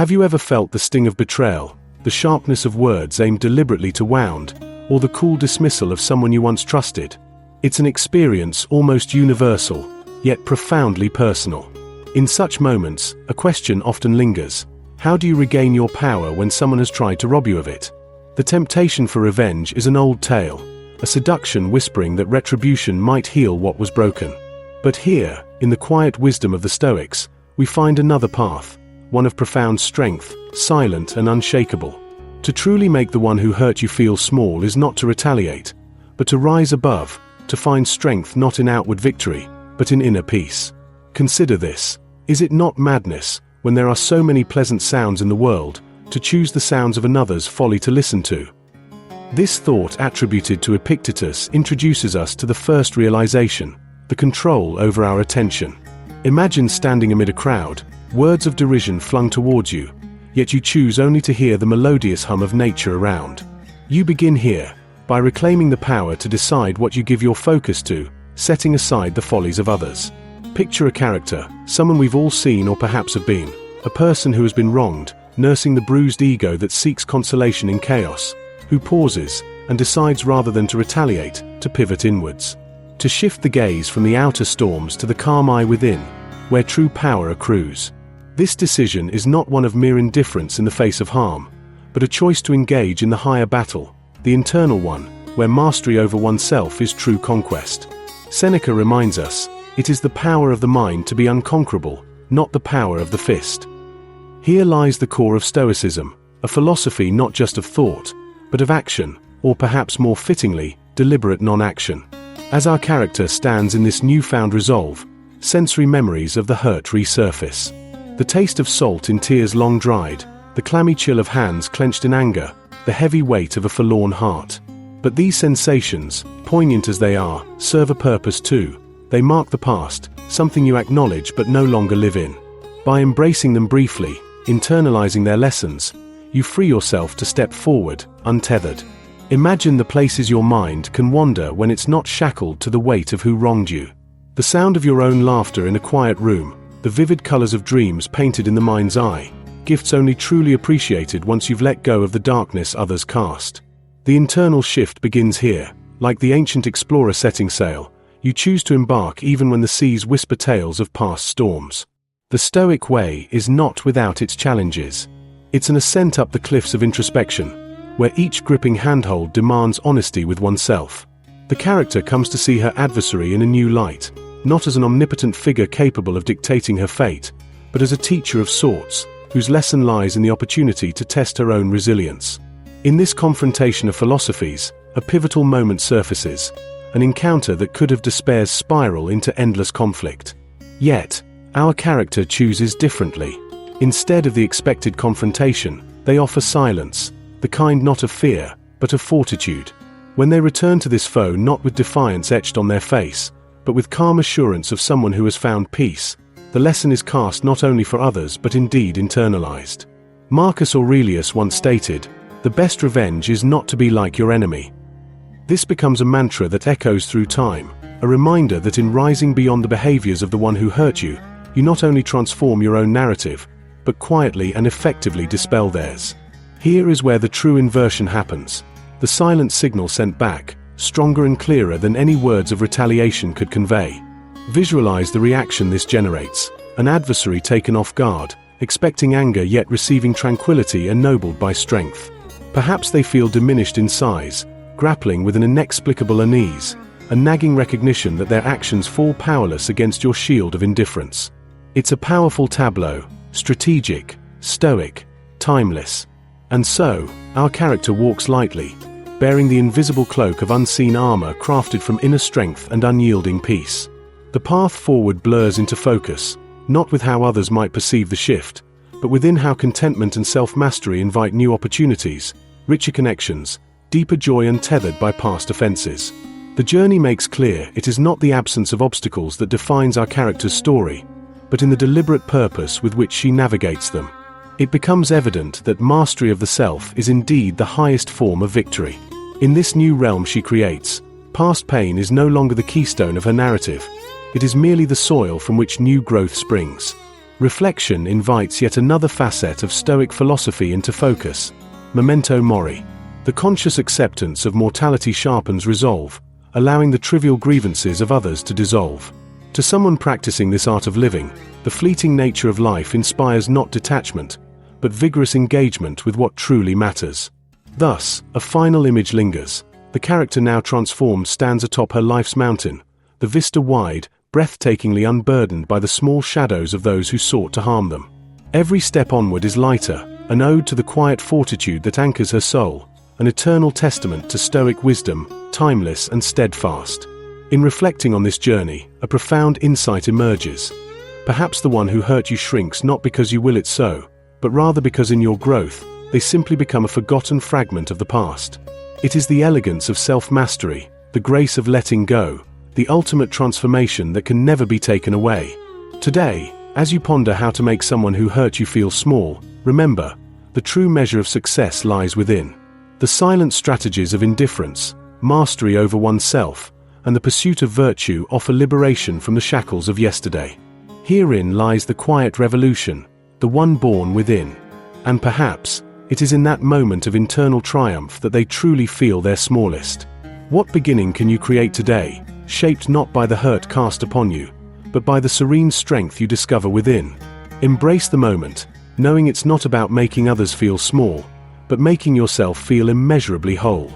Have you ever felt the sting of betrayal, the sharpness of words aimed deliberately to wound, or the cool dismissal of someone you once trusted? It's an experience almost universal, yet profoundly personal. In such moments, a question often lingers. How do you regain your power when someone has tried to rob you of it? The temptation for revenge is an old tale, a seduction whispering that retribution might heal what was broken. But here, in the quiet wisdom of the Stoics, we find another path, one of profound strength, silent and unshakable. To truly make the one who hurt you feel small is not to retaliate, but to rise above, to find strength not in outward victory, but in inner peace. Consider this. Is it not madness, when there are so many pleasant sounds in the world, to choose the sounds of another's folly to listen to? This thought attributed to Epictetus introduces us to the first realization, the control over our attention. Imagine standing amid a crowd, words of derision flung towards you, yet you choose only to hear the melodious hum of nature around. You begin here, by reclaiming the power to decide what you give your focus to, setting aside the follies of others. Picture a character, someone we've all seen or perhaps have been, a person who has been wronged, nursing the bruised ego that seeks consolation in chaos, who pauses, and decides rather than to retaliate, to pivot inwards. To shift the gaze from the outer storms to the calm eye within, where true power accrues. This decision is not one of mere indifference in the face of harm, but a choice to engage in the higher battle, the internal one, where mastery over oneself is true conquest. Seneca reminds us, it is the power of the mind to be unconquerable, not the power of the fist. Here lies the core of Stoicism, a philosophy not just of thought, but of action, or perhaps more fittingly, deliberate non-action. As our character stands in this newfound resolve, sensory memories of the hurt resurface. The taste of salt in tears long dried, the clammy chill of hands clenched in anger, the heavy weight of a forlorn heart. But these sensations, poignant as they are, serve a purpose too. They mark the past, something you acknowledge but no longer live in. By embracing them briefly, internalizing their lessons, you free yourself to step forward, untethered. Imagine the places your mind can wander when it's not shackled to the weight of who wronged you. The sound of your own laughter in a quiet room, the vivid colors of dreams painted in the mind's eye, gifts only truly appreciated once you've let go of the darkness others cast. The internal shift begins here. Like the ancient explorer setting sail, you choose to embark even when the seas whisper tales of past storms. The Stoic way is not without its challenges. It's an ascent up the cliffs of introspection, where each gripping handhold demands honesty with oneself. The character comes to see her adversary in a new light, not as an omnipotent figure capable of dictating her fate, but as a teacher of sorts, whose lesson lies in the opportunity to test her own resilience. In this confrontation of philosophies, a pivotal moment surfaces, an encounter that could have despair's spiral into endless conflict. Yet, our character chooses differently. Instead of the expected confrontation, they offer silence, the kind not of fear, but of fortitude. When they return to this foe not with defiance etched on their face, but with calm assurance of someone who has found peace, the lesson is cast not only for others but indeed internalized. Marcus Aurelius once stated, "The best revenge is not to be like your enemy." This becomes a mantra that echoes through time, a reminder that in rising beyond the behaviors of the one who hurt you, you not only transform your own narrative, but quietly and effectively dispel theirs. Here is where the true inversion happens. The silent signal sent back, stronger and clearer than any words of retaliation could convey. Visualize the reaction this generates, an adversary taken off guard, expecting anger yet receiving tranquility ennobled by strength. Perhaps they feel diminished in size, grappling with an inexplicable unease, a nagging recognition that their actions fall powerless against your shield of indifference. It's a powerful tableau, strategic, stoic, timeless. And so, our character walks lightly, bearing the invisible cloak of unseen armor crafted from inner strength and unyielding peace. The path forward blurs into focus, not with how others might perceive the shift, but within how contentment and self-mastery invite new opportunities, richer connections, deeper joy untethered by past offenses. The journey makes clear it is not the absence of obstacles that defines our character's story, but in the deliberate purpose with which she navigates them. It becomes evident that mastery of the self is indeed the highest form of victory. In this new realm she creates, past pain is no longer the keystone of her narrative. It is merely the soil from which new growth springs. Reflection invites yet another facet of Stoic philosophy into focus: memento mori. The conscious acceptance of mortality sharpens resolve, allowing the trivial grievances of others to dissolve. To someone practicing this art of living, the fleeting nature of life inspires not detachment, but vigorous engagement with what truly matters. Thus, a final image lingers. The character now transformed stands atop her life's mountain, the vista wide, breathtakingly unburdened by the small shadows of those who sought to harm them. Every step onward is lighter, an ode to the quiet fortitude that anchors her soul, an eternal testament to Stoic wisdom, timeless and steadfast. In reflecting on this journey, a profound insight emerges. Perhaps the one who hurt you shrinks not because you will it so, but rather because in your growth, they simply become a forgotten fragment of the past. It is the elegance of self-mastery, the grace of letting go, the ultimate transformation that can never be taken away. Today, as you ponder how to make someone who hurt you feel small, remember, the true measure of success lies within. The silent strategies of indifference, mastery over oneself, and the pursuit of virtue offer liberation from the shackles of yesterday. Herein lies the quiet revolution, the one born within. And perhaps, it is in that moment of internal triumph that they truly feel their smallest. What beginning can you create today, shaped not by the hurt cast upon you, but by the serene strength you discover within? Embrace the moment, knowing it's not about making others feel small, but making yourself feel immeasurably whole.